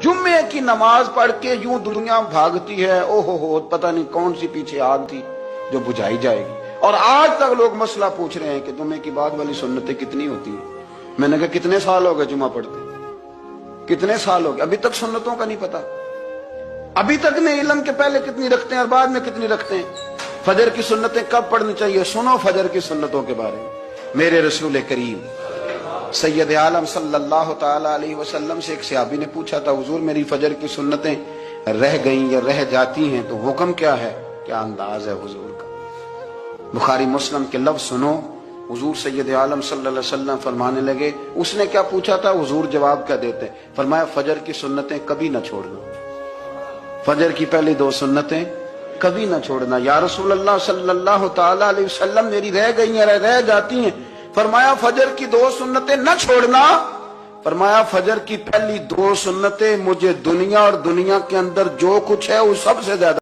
जुम्मे की नमाज पढ़ के यूं दुनिया भागती है, ओहो पता नहीं कौन सी पीछे आग थी जो बुझाई जाएगी। और आज तक लोग मसला पूछ रहे हैं कि जुम्मे की बाद वाली सुन्नतें कितनी होती हैं। मैंने कहा कितने साल हो गए जुम्मा पढ़ते, कितने साल हो गए, अभी तक सुन्नतों का नहीं पता। अभी तक में इल्म के पहले कितनी रखते हैं और बाद में कितनी रखते हैं। फजर की सुन्नतें कब पढ़नी चाहिए, सुनो फजर की सुन्नतों के बारे में। मेरे रसूल करीम सैयद आलम सल्लल्लाहु ताला अलैहि वसल्लम से एक सहाबी ने पूछा था, हुजूर मेरी फजर की सुन्नतें रह गईं या रह जाती हैं तो हुक्म क्या है, क्या अंदाज है हुजूर का। बुखारी मुस्लिम के लफ्ज सुनो, हुजूर सैयद आलम सल्लल्लाहु अलैहि वसल्लम फरमाने लगे, उसने क्या पूछा था, हुजूर जवाब क्या देते, फरमाया फजर की सुन्नतें कभी ना छोड़ना, फजर की पहली 2 सुन्नतें कभी ना छोड़ना। या रसूल अल्लाह सल्लल्लाहु ताला अलैहि वसल्लम मेरी रह गई हैं, रह जाती हैं। फरमाया फजर की 2 सुन्नतें न छोड़ना, फरमाया फजर की पहली 2 सुन्नतें मुझे दुनिया और दुनिया के अंदर जो कुछ है वो सबसे ज्यादा